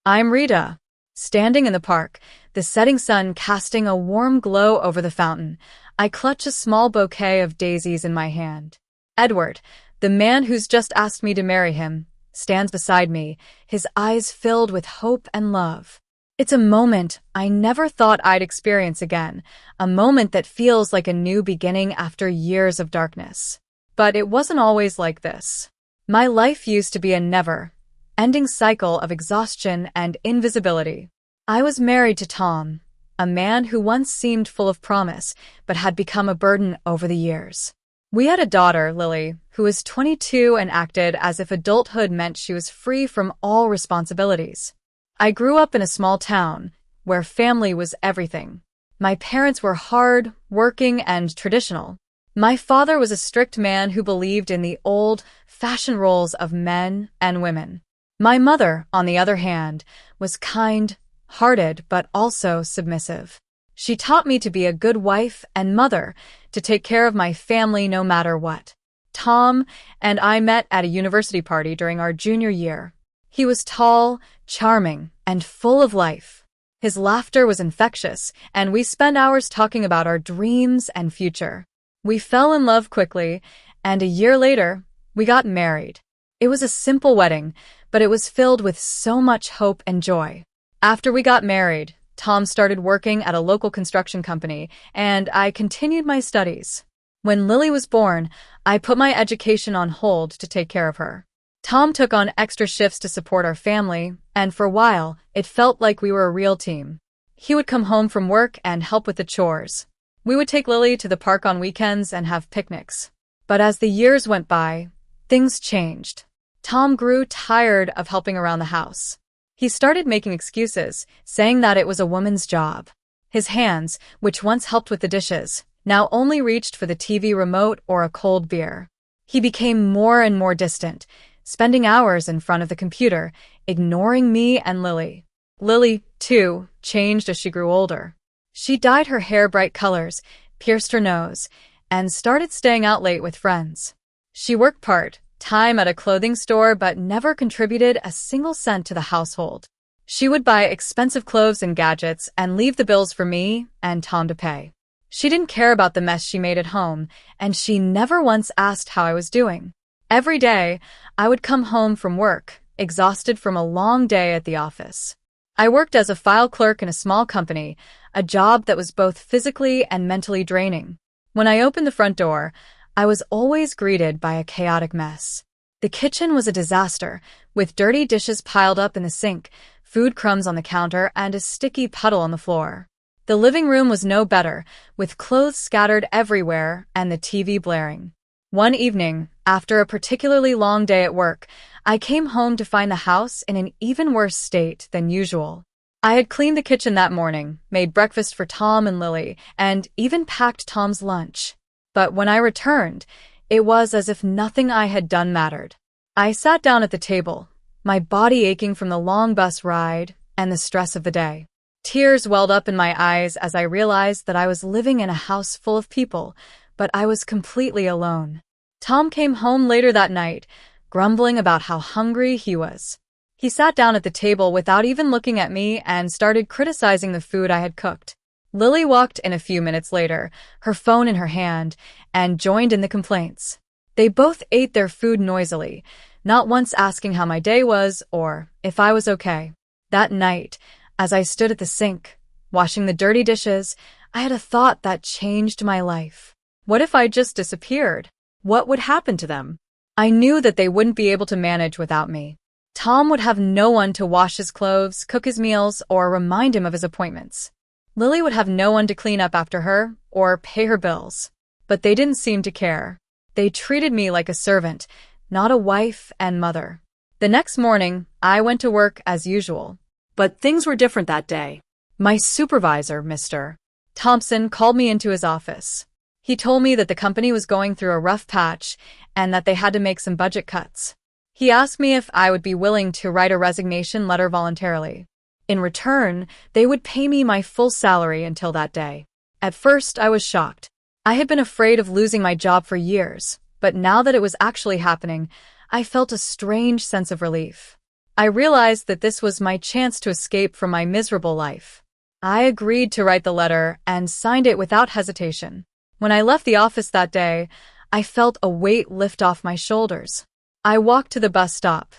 I'm Rita, standing in the park, the setting sun casting a warm glow over the fountain. I clutch a small bouquet of daisies in my hand. Edward, the man who's just asked me to marry him, stands beside me, his eyes filled with hope and love. It's a moment I never thought I'd experience again, a moment that feels like a new beginning after years of darkness. But it wasn't always like this. My life used to be a never-ending cycle of exhaustion and invisibility. I was married to Tom, a man who once seemed full of promise, but had become a burden over the years. We had a daughter, Lily, who was 22 and acted as if adulthood meant she was free from all responsibilities. I grew up in a small town, where family was everything. My parents were hard, working, and traditional. My father was a strict man who believed in the old-fashioned roles of men and women. My mother, on the other hand, was kind-hearted but also submissive. She taught me to be a good wife and mother, to take care of my family no matter what. Tom and I met at a university party during our junior year. He was tall, charming, and full of life. His laughter was infectious, and we spent hours talking about our dreams and future. We fell in love quickly, and a year later, we got married. It was a simple wedding, but it was filled with so much hope and joy. After we got married, Tom started working at a local construction company, and I continued my studies. When Lily was born, I put my education on hold to take care of her. Tom took on extra shifts to support our family, and for a while, it felt like we were a real team. He would come home from work and help with the chores. We would take Lily to the park on weekends and have picnics. But as the years went by, things changed. Tom grew tired of helping around the house. He started making excuses, saying that it was a woman's job. His hands, which once helped with the dishes, now only reached for the TV remote or a cold beer. He became more and more distant, spending hours in front of the computer, ignoring me and Lily. Lily, too, changed as she grew older. She dyed her hair bright colors, pierced her nose, and started staying out late with friends. She worked part-time at a clothing store but never contributed a single cent to the household. She would buy expensive clothes and gadgets and leave the bills for me and Tom to pay. She didn't care about the mess she made at home, and she never once asked how I was doing. Every day, I would come home from work, exhausted from a long day at the office. I worked as a file clerk in a small company, a job that was both physically and mentally draining. When I opened the front door, I was always greeted by a chaotic mess. The kitchen was a disaster, with dirty dishes piled up in the sink, food crumbs on the counter, and a sticky puddle on the floor. The living room was no better, with clothes scattered everywhere and the TV blaring. One evening, after a particularly long day at work, I came home to find the house in an even worse state than usual. I had cleaned the kitchen that morning, made breakfast for Tom and Lily, and even packed Tom's lunch. But when I returned, it was as if nothing I had done mattered. I sat down at the table, my body aching from the long bus ride and the stress of the day. Tears welled up in my eyes as I realized that I was living in a house full of people, but I was completely alone. Tom came home later that night, grumbling about how hungry he was. He sat down at the table without even looking at me and started criticizing the food I had cooked. Lily walked in a few minutes later, her phone in her hand, and joined in the complaints. They both ate their food noisily, not once asking how my day was or if I was okay. That night, as I stood at the sink, washing the dirty dishes, I had a thought that changed my life. What if I just disappeared? What would happen to them? I knew that they wouldn't be able to manage without me. Tom would have no one to wash his clothes, cook his meals, or remind him of his appointments. Lily would have no one to clean up after her or pay her bills. But they didn't seem to care. They treated me like a servant, not a wife and mother. The next morning, I went to work as usual. But things were different that day. My supervisor, Mr. Thompson, called me into his office. He told me that the company was going through a rough patch and that they had to make some budget cuts. He asked me if I would be willing to write a resignation letter voluntarily. In return, they would pay me my full salary until that day. At first, I was shocked. I had been afraid of losing my job for years, but now that it was actually happening, I felt a strange sense of relief. I realized that this was my chance to escape from my miserable life. I agreed to write the letter and signed it without hesitation. When I left the office that day, I felt a weight lift off my shoulders. I walked to the bus stop,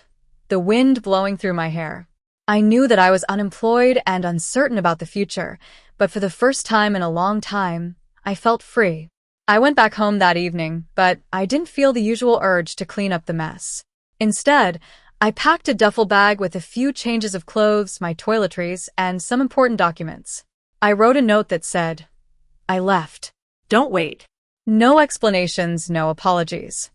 the wind blowing through my hair. I knew that I was unemployed and uncertain about the future, but for the first time in a long time, I felt free. I went back home that evening, but I didn't feel the usual urge to clean up the mess. Instead, I packed a duffel bag with a few changes of clothes, my toiletries, and some important documents. I wrote a note that said, "I left. Don't wait." No explanations, no apologies.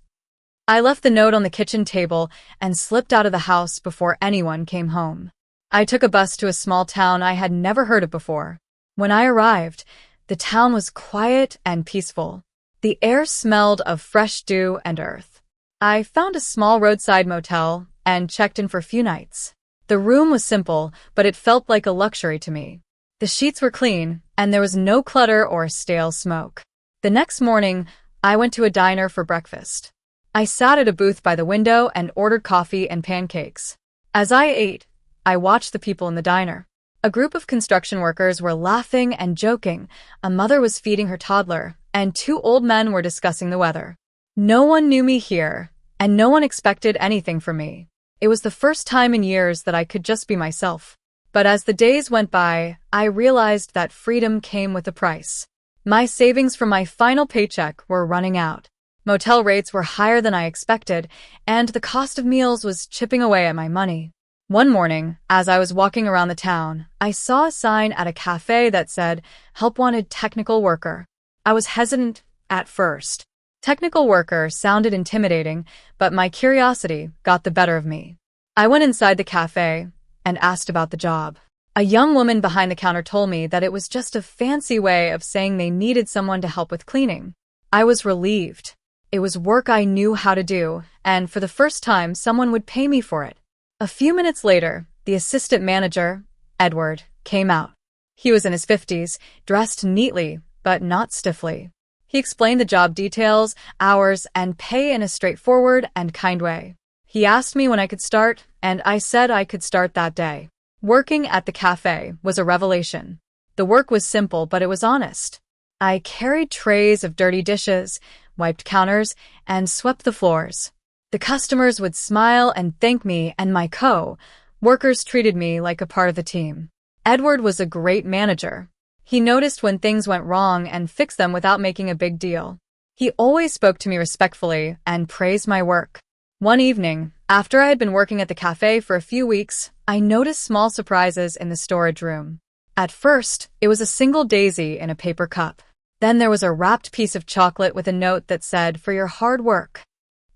I left the note on the kitchen table and slipped out of the house before anyone came home. I took a bus to a small town I had never heard of before. When I arrived, the town was quiet and peaceful. The air smelled of fresh dew and earth. I found a small roadside motel and checked in for a few nights. The room was simple, but it felt like a luxury to me. The sheets were clean, and there was no clutter or stale smoke. The next morning, I went to a diner for breakfast. I sat at a booth by the window and ordered coffee and pancakes. As I ate, I watched the people in the diner. A group of construction workers were laughing and joking, a mother was feeding her toddler, and two old men were discussing the weather. No one knew me here, and no one expected anything from me. It was the first time in years that I could just be myself. But as the days went by, I realized that freedom came with a price. My savings from my final paycheck were running out. Motel rates were higher than I expected, and the cost of meals was chipping away at my money. One morning, as I was walking around the town, I saw a sign at a cafe that said, "Help wanted technical worker." I was hesitant at first. Technical worker sounded intimidating, but my curiosity got the better of me. I went inside the cafe and asked about the job. A young woman behind the counter told me that it was just a fancy way of saying they needed someone to help with cleaning. I was relieved. It was work I knew how to do, and for the first time, someone would pay me for it. A few minutes later, the assistant manager, Edward, came out. He was in his 50s, dressed neatly, but not stiffly. He explained the job details, hours, and pay in a straightforward and kind way. He asked me when I could start, and I said I could start that day. Working at the cafe was a revelation. The work was simple, but it was honest. I carried trays of dirty dishes, wiped counters, and swept the floors. The customers would smile and thank me, and my co-workers treated me like a part of the team. Edward was a great manager. He noticed when things went wrong and fixed them without making a big deal. He always spoke to me respectfully and praised my work. One evening, after I had been working at the cafe for a few weeks, I noticed small surprises in the storage room. At first, it was a single daisy in a paper cup. Then there was a wrapped piece of chocolate with a note that said, "For your hard work."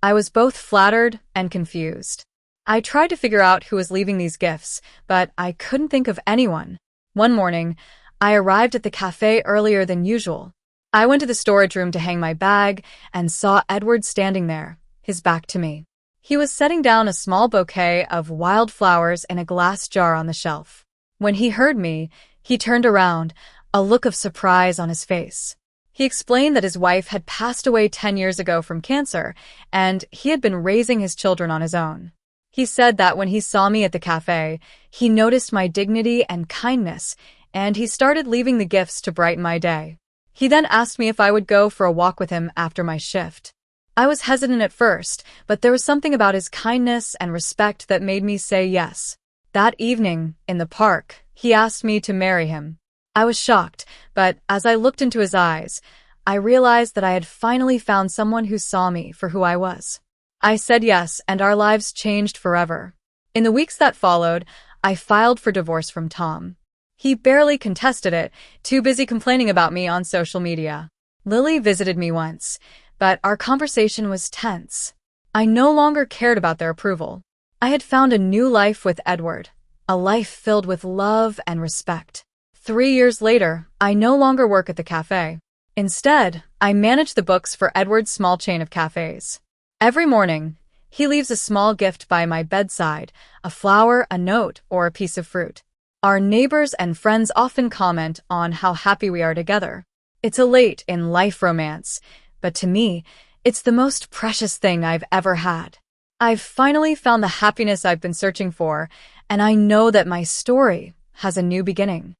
I was both flattered and confused. I tried to figure out who was leaving these gifts, but I couldn't think of anyone. One morning, I arrived at the cafe earlier than usual. I went to the storage room to hang my bag and saw Edward standing there, his back to me. He was setting down a small bouquet of wild flowers in a glass jar on the shelf. When he heard me, he turned around, a look of surprise on his face. He explained that his wife had passed away 10 years ago from cancer, and he had been raising his children on his own. He said that when he saw me at the cafe, he noticed my dignity and kindness, and he started leaving the gifts to brighten my day. He then asked me if I would go for a walk with him after my shift. I was hesitant at first, but there was something about his kindness and respect that made me say yes. That evening, in the park, he asked me to marry him. I was shocked, but as I looked into his eyes, I realized that I had finally found someone who saw me for who I was. I said yes, and our lives changed forever. In the weeks that followed, I filed for divorce from Tom. He barely contested it, too busy complaining about me on social media. Lily visited me once, but our conversation was tense. I no longer cared about their approval. I had found a new life with Edward, a life filled with love and respect. 3 years later, I no longer work at the cafe. Instead, I manage the books for Edward's small chain of cafes. Every morning, he leaves a small gift by my bedside, a flower, a note, or a piece of fruit. Our neighbors and friends often comment on how happy we are together. It's a late-in-life romance, but to me, it's the most precious thing I've ever had. I've finally found the happiness I've been searching for, and I know that my story has a new beginning.